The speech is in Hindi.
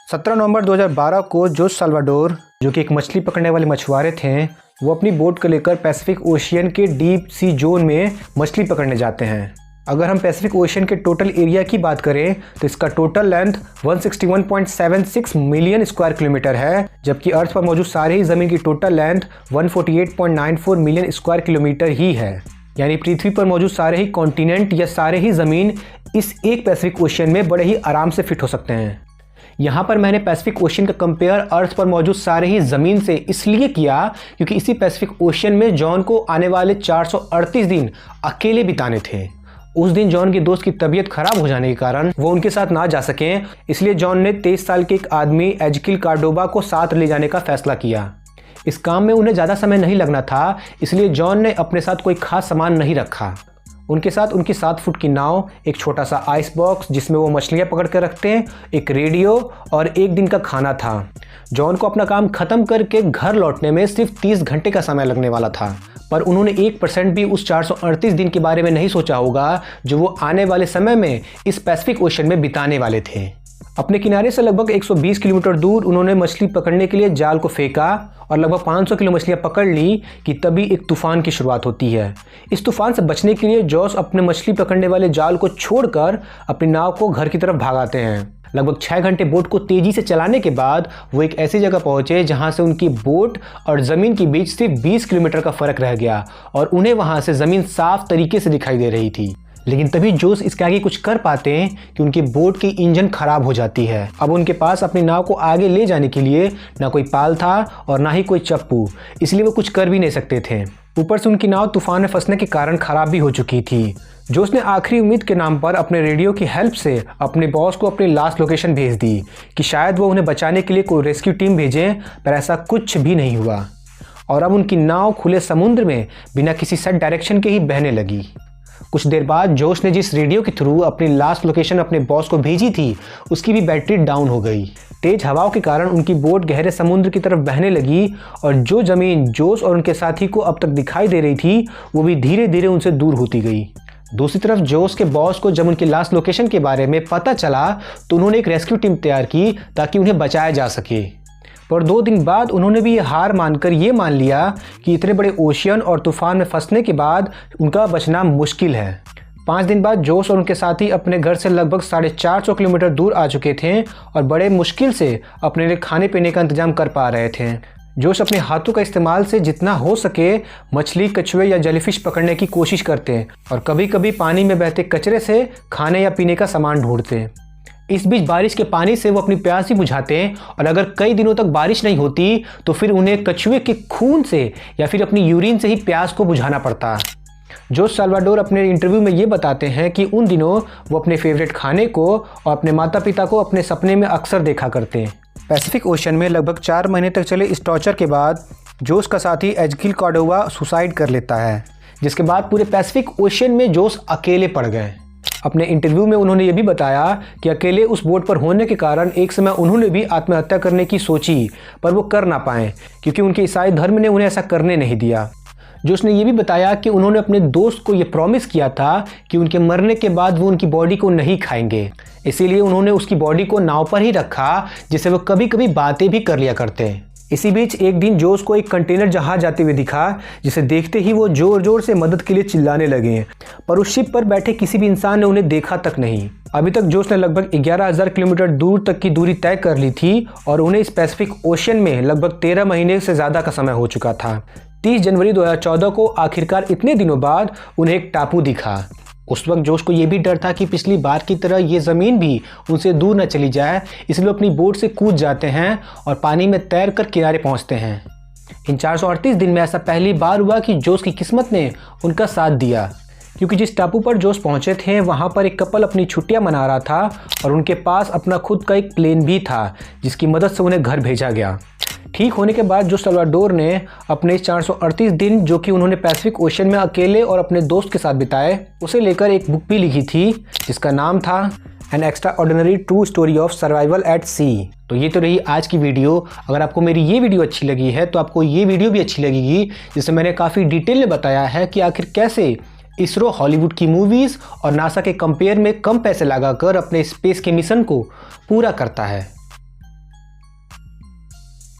17 नवंबर 2012 को जोस साल्वाडोर, जो कि एक मछली पकड़ने वाले मछुआरे थे, वो अपनी बोट को लेकर पैसिफिक ओशियन के डीप सी जोन में मछली पकड़ने जाते हैं। अगर हम पैसिफिक ओशियन के टोटल एरिया की बात करें तो इसका total length 161.76 million square kilometre है, जबकि अर्थ पर मौजूद सारे ही ज़मीन की total length 148.94 million square kilometre ही है। यानी पृथ्वी पर मौजूद सारे ही कॉन्टिनेंट या सारे ही ज़मीन इस एक पैसिफिक ओशियन में बड़े ही आराम से फिट हो सकते हैं। यहाँ पर मैंने पैसिफिक ओशियन का कंपेयर अर्थ पर मौजूद सारे ही ज़मीन से इसलिए किया क्योंकि इसी पैसिफिक ओशियन में जॉन को आने वाले 438 दिन अकेले बिताने थे। उस दिन जॉन के दोस्त की तबीयत खराब हो जाने के कारण वो उनके साथ ना जा सकें, इसलिए जॉन ने 23 साल के एक आदमी एजकिल कार्डोबा को साथ ले जाने का फैसला किया। इस काम में उन्हें ज़्यादा समय नहीं लगना था, इसलिए जॉन ने अपने साथ कोई खास सामान नहीं रखा। उनके साथ उनकी 7 फुट की नाव, एक छोटा सा आइस बॉक्स जिसमें वो मछलियाँ पकड़ कर रखते हैं, एक रेडियो और एक दिन का खाना था। जॉन को अपना काम ख़त्म करके घर लौटने में सिर्फ 30 घंटे का समय लगने वाला था, पर उन्होंने 1% भी उस 438 दिन के बारे में नहीं सोचा होगा जो वो आने वाले समय में इस पैसिफिक ओशन में बिताने वाले थे। अपने किनारे से लगभग 120 किलोमीटर दूर उन्होंने मछली पकड़ने के लिए जाल को फेंका और लगभग 500 किलो मछलियां पकड़ ली कि तभी एक तूफान की शुरुआत होती है। इस तूफान से बचने के लिए जॉस अपने मछली पकड़ने वाले जाल को छोड़कर अपनी नाव को घर की तरफ भागाते हैं। लगभग 6 घंटे बोट को तेजी से चलाने के बाद वो एक ऐसी जगह पहुंचे जहां से उनकी बोट और ज़मीन के बीच सिर्फ 20 किलोमीटर का फ़र्क रह गया और उन्हें वहां से ज़मीन साफ तरीके से दिखाई दे रही थी। लेकिन तभी जोस इसके आगे कुछ कर पाते हैं कि उनकी बोट की इंजन खराब हो जाती है। अब उनके पास अपनी नाव को आगे ले जाने के लिए ना कोई पाल था और ना ही कोई चप्पू, इसलिए वो कुछ कर भी नहीं सकते थे। ऊपर से उनकी नाव तूफान में फंसने के कारण खराब भी हो चुकी थी। जोस ने आखिरी उम्मीद के नाम पर अपने रेडियो की हेल्प से अपने बॉस को अपनी लास्ट लोकेशन भेज दी कि शायद वो उन्हें बचाने के लिए कोई रेस्क्यू टीम भेजें, पर ऐसा कुछ भी नहीं हुआ और अब उनकी नाव खुले समुद्र में बिना किसी सेट डायरेक्शन के ही बहने लगी। कुछ देर बाद जोस ने जिस रेडियो के थ्रू अपनी लास्ट लोकेशन अपने बॉस को भेजी थी उसकी भी बैटरी डाउन हो गई। तेज हवाओं के कारण उनकी बोट गहरे समुद्र की तरफ बहने लगी और जो ज़मीन जोस और उनके साथी को अब तक दिखाई दे रही थी वो भी धीरे धीरे उनसे दूर होती गई। दूसरी तरफ जोस के बॉस को जब उनकी लास्ट लोकेशन के बारे में पता चला तो उन्होंने एक रेस्क्यू टीम तैयार की ताकि उन्हें बचाया जा सके। पर 2 दिन बाद उन्होंने भी हार मानकर ये मान लिया कि इतने बड़े ओशियन और तूफान में फंसने के बाद उनका बचना मुश्किल है। 5 दिन बाद जोस और उनके साथी अपने घर से लगभग 450 किलोमीटर दूर आ चुके थे और बड़े मुश्किल से अपने लिए खाने पीने का इंतजाम कर पा रहे थे। जोस अपने हाथों का इस्तेमाल से जितना हो सके मछली, कछुए या जेलीफिश पकड़ने की कोशिश करते और कभी कभी पानी में बहते कचरे से खाने या पीने का सामान ढूंढते। इस बीच बारिश के पानी से वो अपनी प्यास भी बुझाते और अगर कई दिनों तक बारिश नहीं होती तो फिर उन्हें कछुए के खून से या फिर अपनी यूरिन से ही प्यास को बुझाना पड़ता। जोस साल्वाडोर अपने इंटरव्यू में ये बताते हैं कि उन दिनों वो अपने फेवरेट खाने को और अपने माता पिता को अपने सपने में अक्सर देखा करते हैं। पैसिफिक ओशन में लगभग 4 महीने तक चले इस टॉर्चर के बाद जोस का साथी एजकिल कार्डोबा सुसाइड कर लेता है, जिसके बाद पूरे पैसिफिक ओशन में जोस अकेले पड़ गए। अपने इंटरव्यू में उन्होंने ये भी बताया कि अकेले उस बोट पर होने के कारण एक समय उन्होंने भी आत्महत्या करने की सोची, पर वो कर ना पाए क्योंकि उनके ईसाई धर्म ने उन्हें ऐसा करने नहीं दिया। जोस ने ये भी बताया कि उन्होंने अपने दोस्त को ये प्रॉमिस किया था कि उनके मरने के बाद वो उनकी बॉडी को नहीं खाएंगे, इसीलिए उन्होंने उसकी बॉडी को नाव पर ही रखा जिससे वो कभी कभी बातें भी कर लिया करते। इसी बीच एक दिन जोस को एक कंटेनर जहाज जाते हुए दिखा, जिसे देखते ही वो जोर जोर से मदद के लिए चिल्लाने लगे, पर उस शिप पर बैठे किसी भी इंसान ने उन्हें देखा तक नहीं। अभी तक जोस ने लगभग 11,000 किलोमीटर दूर तक की दूरी तय कर ली थी और उन्हें इस पैसिफिक ओशन में लगभग 13 महीने से ज़्यादा का समय हो चुका था। 30 जनवरी 2014 को आखिरकार इतने दिनों बाद उन्हें एक टापू दिखा। उस वक्त जोस को ये भी डर था कि पिछली बार की तरह ये ज़मीन भी उनसे दूर न चली जाए, इसलिए अपनी बोट से कूद जाते हैं और पानी में तैर कर किनारे पहुंचते हैं। इन 438 दिन में ऐसा पहली बार हुआ कि जोस की किस्मत ने उनका साथ दिया, क्योंकि जिस टापू पर जोस पहुंचे थे वहां पर एक कपल अपनी छुट्टियां मना रहा था और उनके पास अपना खुद का एक प्लेन भी था जिसकी मदद से उन्हें घर भेजा गया। ठीक होने के बाद जोस साल्वाडोर ने अपने 438 दिन जो कि उन्होंने पैसिफिक ओशन में अकेले और अपने दोस्त के साथ बिताए, उसे लेकर एक बुक भी लिखी थी जिसका नाम था an extraordinary true story of survival at sea. तो ये तो रही आज की वीडियो। अगर आपको मेरी ये वीडियो अच्छी लगी है तो आपको ये वीडियो भी अच्छी लगेगी, जिसमें मैंने काफ़ी डिटेल में बताया है कि आखिर कैसे इसरो हॉलीवुड की मूवीज़ और नासा के कंपेयर में कम पैसे लगाकर अपने स्पेस के मिशन को पूरा करता है।